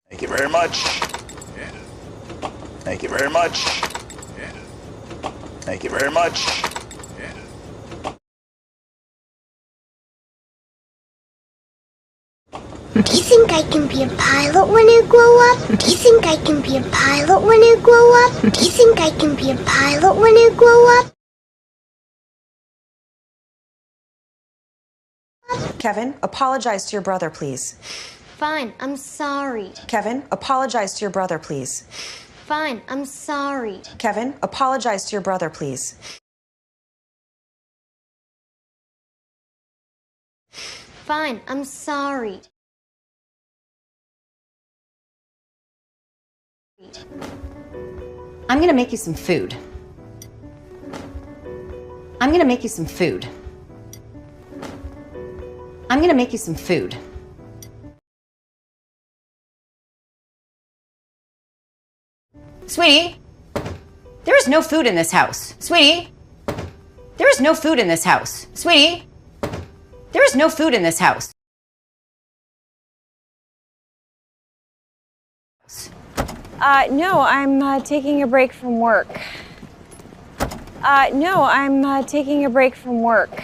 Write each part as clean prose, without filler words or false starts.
Thank you very much. Thank you very much. Thank you very much. Do you think I can be a pilot when I grow up? Do you think I can be a pilot when I grow up? Do you think I can be a pilot when I grow up? Kevin, apologize to your brother, please. Fine, I'm sorry. Kevin, apologize to your brother, please. Fine, I'm sorry. Kevin, apologize to your brother, please. Fine, I'm sorry. I'm gonna make you some food. I'm gonna make you some food. I'm gonna make you some food. Sweetie, there is no food in this house. Sweetie, there is no food in this house. Sweetie, there is no food in this house. No, I'm taking a break from work. No, I'm taking a break from work.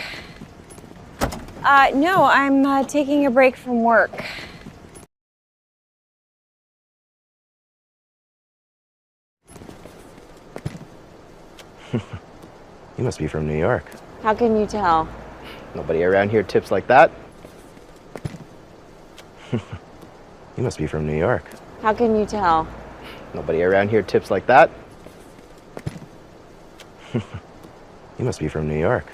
No, I'm taking a break from work. You must be from New York. How can you tell? Nobody around here tips like that. You must be from New York. How can you tell? Nobody around here tips like that. You must be from New York.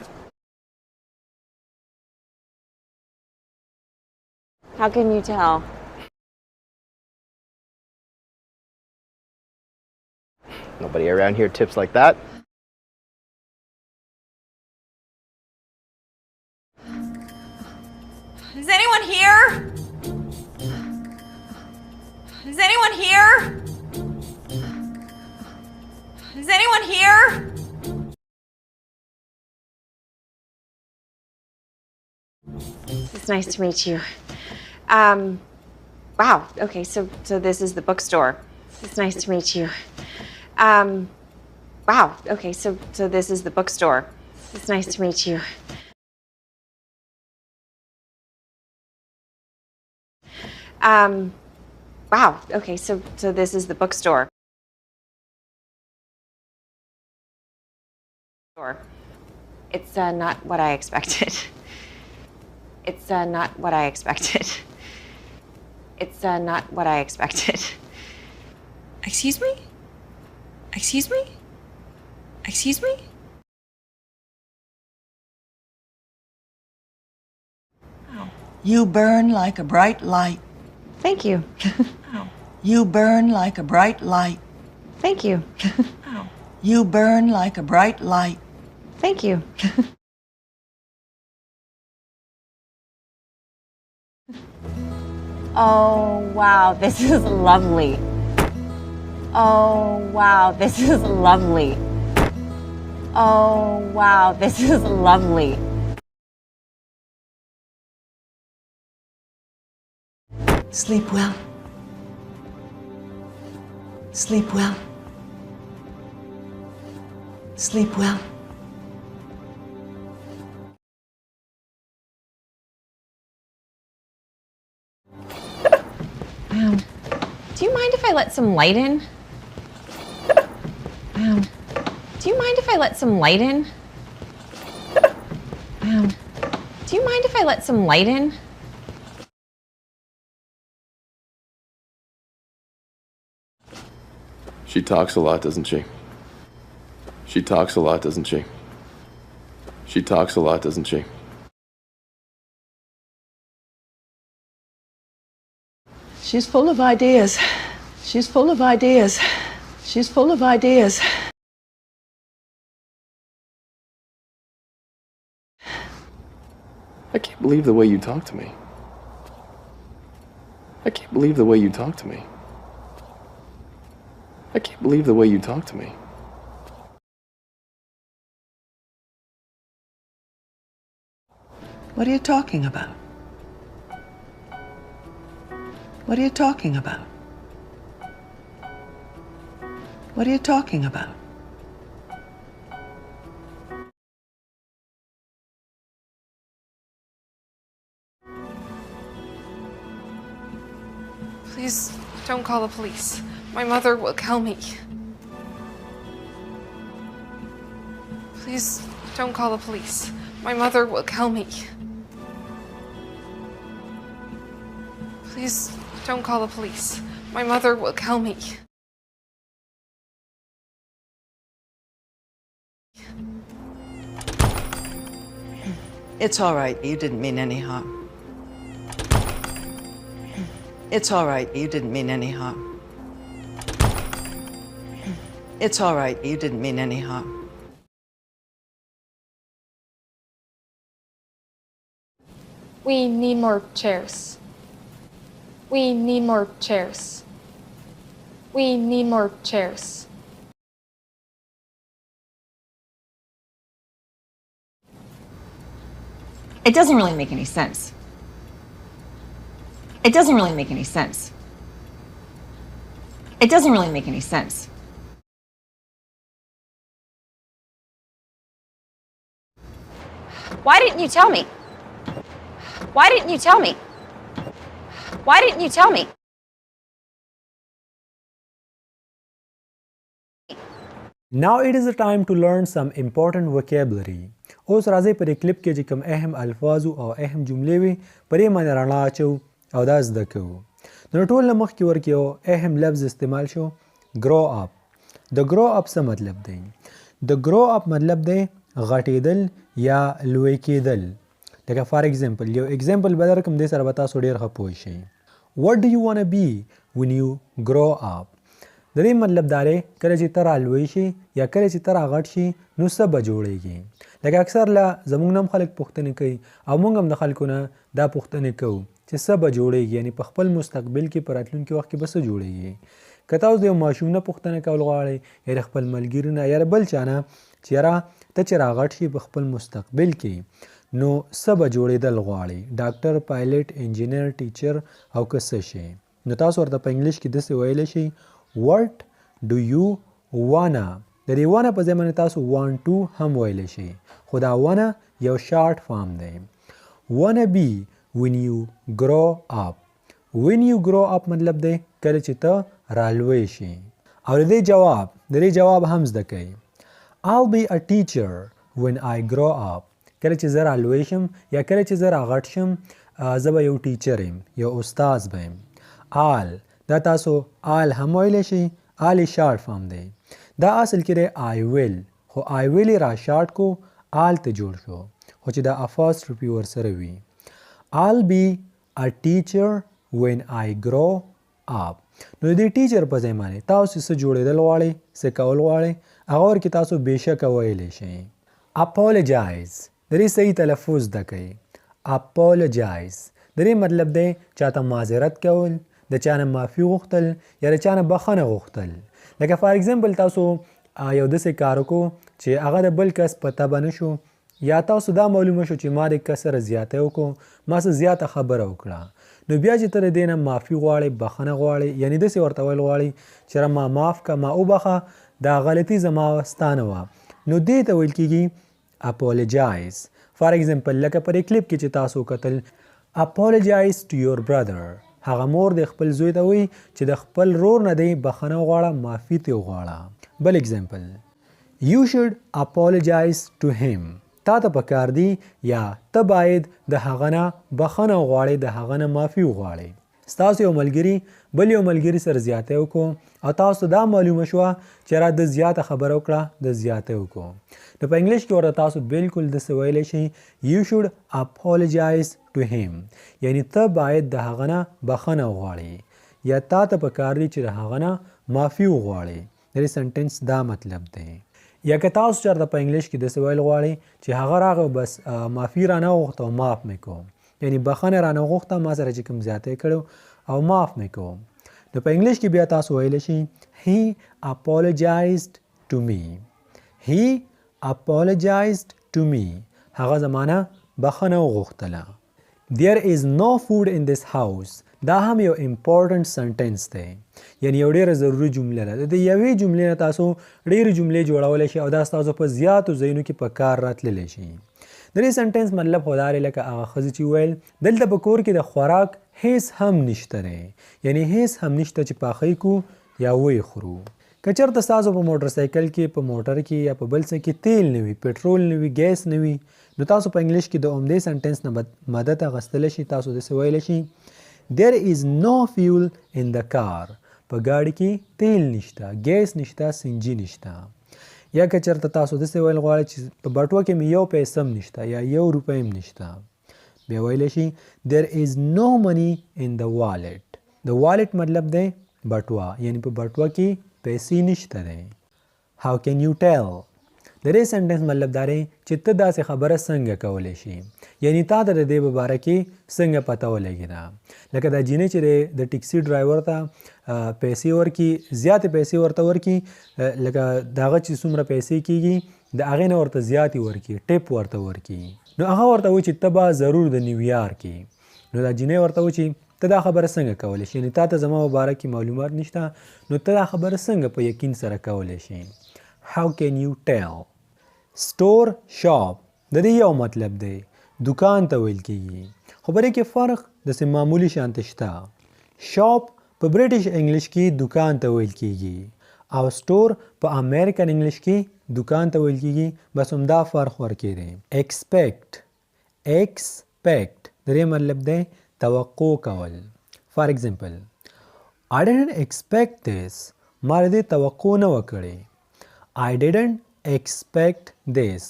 How can you tell? Nobody around here tips like that. Is anyone here? Is anyone here? Is anyone here? It's nice to meet you. Wow, okay, so this is the bookstore. It's nice to meet you. Wow, okay, so this is the bookstore. It's nice to meet you. Wow, okay, so this is the bookstore. It's not what I expected. It's not what I expected. It's not what I expected. Excuse me? Excuse me? Excuse me? You burn like a bright light. Thank you. You burn like a bright light. Thank you. You burn like a bright light. Thank you. Oh, wow, this is lovely. Oh, wow, this is lovely. Oh, wow, this is lovely. Sleep well. Sleep well. Sleep well. Do you mind if I let some light in? Do you mind if I let some light in? Do you mind if I let some light in? She talks a lot, doesn't she? She talks a lot, doesn't she? She talks a lot, doesn't she? She's full of ideas. She's full of ideas. She's full of ideas. I can't believe the way you talk to me. I can't believe the way you talk to me. I can't believe the way you talk to me. What are you talking about? What are you talking about? What are you talking about? Please don't call the police. My mother will kill me. Please don't call the police. My mother will kill me. Please don't call the police. My mother will kill me. It's all right. You didn't mean any harm. It's all right. You didn't mean any harm. It's all right. You didn't mean any harm. We need more chairs. We need more chairs. We need more chairs. It doesn't really make any sense. It doesn't really make any sense. It doesn't really make any sense. Why didn't you tell me? Why didn't you tell me? Why didn't you tell me? Now it is the time to learn some important vocabulary. اوس راځئ په دې کلیپ کې چې کوم اهم الفاظ او اهم جملې وي په دې باندې رڼا اچو او دا زده کوو. نو ټول نه مخکې ورکې یو اهم لفظ استعمال شو grow up. د grow up څه مطلب دی؟ د grow up مطلب دی غټېدل یا لوی کېدل. لکه فار ایگزامپل یو ایگزامپل به درکړم دې سره به تاسو ډېر ښه پوه شئ. What do you want to be when you grow up؟ د دې مطلب دا دی کله چې ته رالوی شي یا کله چې ته راغټ شي نو څه به جوړېږي. لکه اکثر له زمونږ نه هم خلک پوښتنې کوي او موږ هم د خلکو نه دا پوښتنې کوو چې څه به جوړېږي، یعنی په خپل مستقبل کې په راتلونکي وخت کې به څه جوړېږي. که تاسو د یو ماشوم نه پوښتنه کول غواړئ یا د خپل ملګري نه یا د بل چا نه چې یاره ته چې راغټ شي په خپل مستقبل کې نو څه به جوړېدل غواړئ، ډاکټر، پایلټ، انجینر، ټیچر او که څه شي. نو تاسو ورته په انګلیش کې داسې ویلی شئ what do you wanna. د دې wanna په ځای باندې تاسو want to هم ویلی شئ خو دا wanna یو شارټ فارم دی. wanna be when you grow up. when you grow up مطلب دی کله چې ته رالوی شي. او د دې جواب هم زده کوئ. I'll be a teacher when I grow up. کله چې زه رالوی شم یا کله چې زه راغټ شم زه به یو ټیچر یم، یو استاز به یم. آل دا تاسو آل هم ویلی شئ. آل شارټ فارم دی. دا اصل کې دی I will خو I will را شارټ کو آل ته جوړ شو خو چې دا apostrophe ورسره وي. I'll be a teacher when I grow up. نو دې ټیچر په ځای باندې تاسو څه جوړېدل غواړئ، څه کول غواړئ، هغه ورکې تاسو بېشکه ویلی شئ. apologize د دې صحیح تلفظ زده کوئ. apologize د دې مطلب دی چاته معذرت کول، د چا نه معافي غوښتل یا د چا نه بخښنه غوښتل. لکه فار ایگزامپل تاسو یو داسې کار وکړو چې هغه د بل کس په تبه نه شو یا تاسو دا معلومه شو چې ما د کس سره زیاتی وکړو، ما څه زیاته خبره وکړه، نو بیا چې ته د دې نه معافي غواړئ، بخښنه غواړئ، یعنی داسې ورته ویل غواړئ چې ما معاف که، ما وبخښه، دا غلطي زما ستا نه وه، نو دې ته ویل کېږي apologize. فار ایگزامپل لکه په دې کلیپ کې چې تاسو کتل apologize to your brother. هغه مور د خپل زوی ته وایي چې د خپل رور نه دی بخښنه وغواړه، معافي ترې وغواړه. بل ایگزامپل You should apologize to him. تا ته پکار دی یا ته باید د هغه نه بخښنه وغواړئ، د هغه نه معافي وغواړئ. ستاسو یو ملګري بل یو ملګري سره زیاتی وکړو او تاسو دا معلومه شوه چې را د زیاته خبره وکړه، د زیاتی وکړو. نو په انګلیش کې ورته تاسو بالکل داسې ویلی شئ You should apologize to him. یعنی ته باید د هغه نه بخښنه وغواړې یا تا ته پکار دی چې د هغه نه معافي وغواړې. د دې سنټنس دا مطلب دی. یا که تاسو چېرته په انګلیش کې داسې ویل غواړئ چې هغه راغی بس معافي رانه وغوښته او معاف مې کوم، یعنی بخښنه رانه وغوښته ما سره چې کوم زیاتی کړی او معاف مې کوم. نو په انګلیش کې بیا تاسو ویلی شئ He apologized to me. He apologized to me. هغه زما نه بخښنه وغوښتله. There is no food in this house. دا هم یو امپورټنټ سنټنس دی یعنی یو ډیره ضروري جمله ده د یوې جملې نه تاسو ډیرې جملې جوړولی شئ او دا ستاسو په زیاتو ځایونو کې په کار راتللی شي د دې سنټنس مطلب خو دا دی لکه هغه ښځې چې وویل دلته په کور کې د خوراک هیڅ هم نشته دی یعنی هیڅ هم نشته چې پاخی کو یا وی خورو که چېرته ستاسو په موټر سایکل کې په موټر کې یا په بل څه کې تیل نه وي پټرول نه وي ګیس نه وي نو تاسو په انګلیش کې د عمدې سنټنس نه مدد اخیستلی شي تاسو داسې ویلی شي There is no fuel in the car. په ګاډي کې تیل نشته ګیس نشته سنجي نشته یا که چېرته تاسو داسې ویل غواړئ چې په بټوه کې مې یو پیسه هم نشته یا یو روپۍ هم نشته بیا ویلی شي There is no money in the wallet. د والټ مطلب دی بټوه یعنی په بټوه کې پیسې نشته دی How can you tell? د دې سنټنس مطلب دا دی چې ته داسې خبره څنګه کولی شي یعنی تا ته د دې په باره کې څنګه پته ولګېده لکه دا جینۍ چې دی د ټکسي ډرایور ته پیسې ورکړي زیاتې پیسې ورته ورکړي لکه د هغه چې څومره پیسې کېږي د هغې نه ورته زیاتې ورکړي ټپ ورته ورکړي نو هغه ورته وایي چې ته به ضرور د نیویارک کې نو دا جینۍ ورته وایي چې ته دا خبره څنګه کولی شي یعنې تا ته زما په باره کې معلومات نشته نو ته دا خبره څنګه په یقین سره کولی شي How can you tell? Store, shop د دې یو مطلب دی دکان ته ویل کېږي خو په دې کې فرق داسې معمولي شانته شته شاپ په برټش انګلیش کې دکان ته ویل کېږي او سټور په امریکن انګلیش کې دکان ته ویل کېږي بس همدا فرق ورکې دی expect د دې مطلب دی توقع کول فار ایگزامپل I didn't expect this ما دې توقع نه وکړې I didn't expect this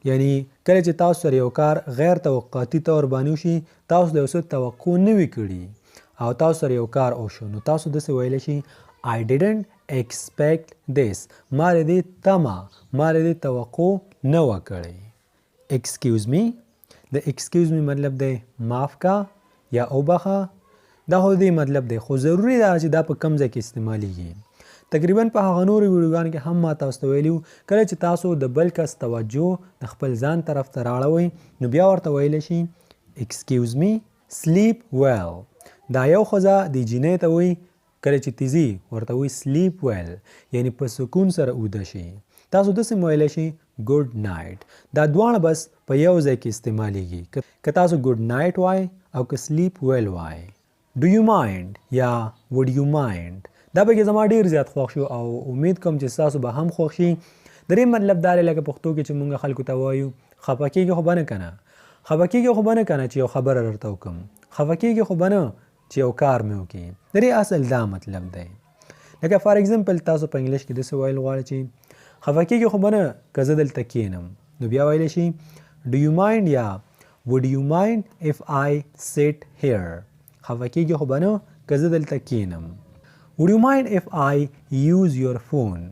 یعنی کله چې تاسو سره یو کار غیر توقعاتي طور باندې وشي تاسو د یو څه توقع نه وي کړي او تاسو سره یو کار وشو نو تاسو داسې ویلی شي I didn't expect this ما دې تمه ما دې توقع نه وه کړې Excuse me د excuse me مطلب دی معاف کا یا وبخه دا خو دې مطلب دی خو ضروري ده چې دا په کوم ځای کې استعمالیږي تقریبا په هغه نورو ویډیوګانو کې هم ما تاسو ته ویلي کله چې تاسو د بل کس توجه د خپل ځان طرف ته راړوئ نو بیا ورته ویلی شي Excuse me sleep well دا یو ښځه د جینۍ ته وایي کله چې تیزي ورته وایي sleep well یعنی په سکون سره اوده شي تاسو داسې ویلی شي good night دا دواړه بس په یو ځای کې استعمالیږي که تاسو good night وایئ او که sleep well وایئ Do you mind یا would you mind دا به کې زما ډیر زیات خوښ شو او امید کوم چې ستاسو به هم خوښ شي د دې مطلب دا دی لکه پښتو کې چې مونږ خلکو ته وایو خفه کېږي خو به نه که نه خفه کېږي خو به نه که نه چې یو خبره درته وکړم خفه کېږي خو به نه چې یو کار مې وکړي د دې اصل دا مطلب دی لکه فار ایگزامپل تاسو په انګلیش کې داسې ویل غواړئ چې خفه کېږي خو به نه که زه دلته کښېنم نو بیا ویلی شي Do you mind یا Would you mind if I sit here خفه کېږي خو به نه که زه دلته کښېنم Would you mind if I use your phone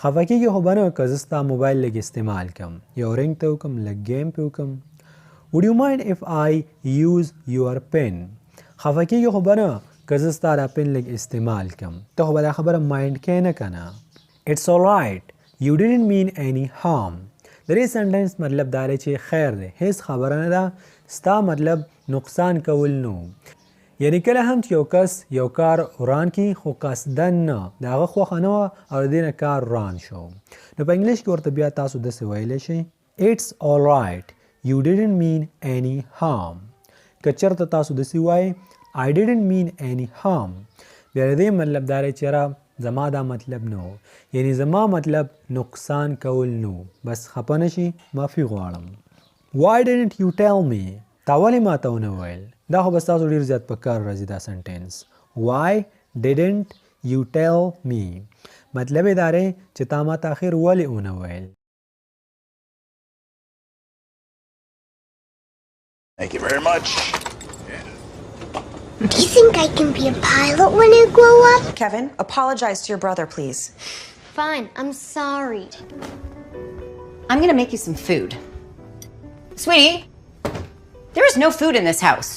خفه کېږي خو به نه که زه ستا موبایل لږ استعمال کړم یو رنګ ته وکړم لږ گیم پې وکړم Would you mind if I use your pen خفه کېږي خو به نه که زه ستا دا پن لږ استعمال کړم ته خو به دا خبره مایند کوې نه که نه It's alright You didn't mean any harm د دې سنټنس مطلب دا دی چې خیر دی هیڅ خبره نه ده ستا مطلب نقصان کول نو یعنی کله هم چې یو کس یو کار وران کړي خو قصدن نه د هغه خوښه نه وه او د دې نه کار وران شو نو په انګلیش کې ورته بیا تاسو داسې ویلی شئ It's alright You didn't mean any harm که چېرته تاسو داسې وایئ I didn't mean any harm بیا د دې مطلب دا دی چېرې زما دا مطلب نه و یعنی زما مطلب نقصان کول نو بس خفه نه شي معافي غواړم Why didn't you tell me تا ولې ما ته ونه ویل دا خو بس تاسو ډېر زیات په کار راځي دا سنټنس Why didn't you tell me مطلب یې دا دی چې تا ما ته اخر ولې ونه ویل Thank you very much. Do you think I can be a pilot when I grow up? Kevin, apologize to your brother, please. Fine, I'm sorry. I'm gonna make you some food. Sweetie, there is no food in this house.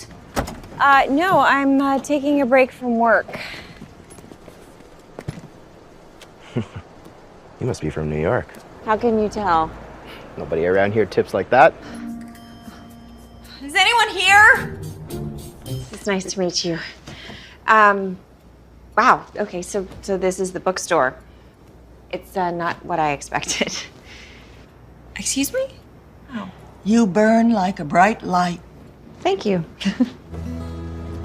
No, I'm taking a break from work. You must be from New York. How can you tell? Nobody around here tips like that. Is anyone here? It's nice to meet you. Wow. Okay, so this is the bookstore. It's not what I expected. Excuse me? You burn like a bright light. Thank you.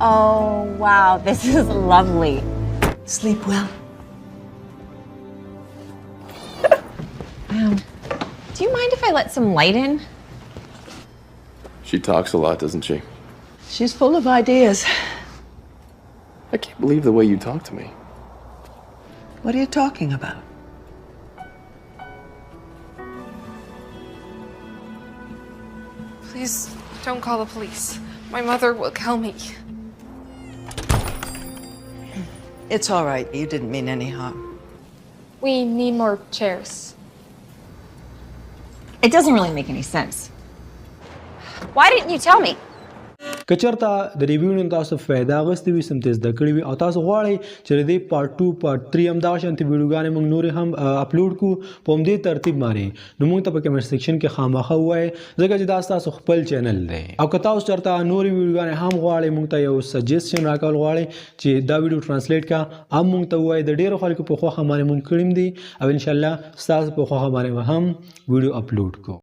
Oh, wow, this is lovely. Sleep well. Do you mind if I let some light in? She talks a lot, doesn't she? She's full of ideas. I can't believe the way you talk to me. What are you talking about? Please don't call the police. My mother will kill me. It's all right. You didn't mean any harm. We need more chairs. It doesn't really make any sense. Why didn't you tell me? که چېرته د دې ویډیو نه تاسو فایده اخیستې وي سمتې زده کړې وي او تاسو غواړئ چې د دې پارټ 2 پارټ 3 همدغه شانتې ویډیوګانې موږ نورې هم اپلوډ کړو په همدې ترتیب باندې نو موږ ته په کمنټ سیکشن کې خامخا ووایئ ځکه چې دا ستاسو خپل چینل دی او که تاسو چېرته نورې ویډیوګانې هم غواړئ موږ ته یو سجیسشن راکول غواړئ چې دا ویډیو ټرانسلیټ کړه هم موږ ته ووایئ د ډېرو خلکو په خوښه باندې موږ کړي دي او انشاءالله ستاسو په خوښه باندې هم ویډیو اپلوډ کړو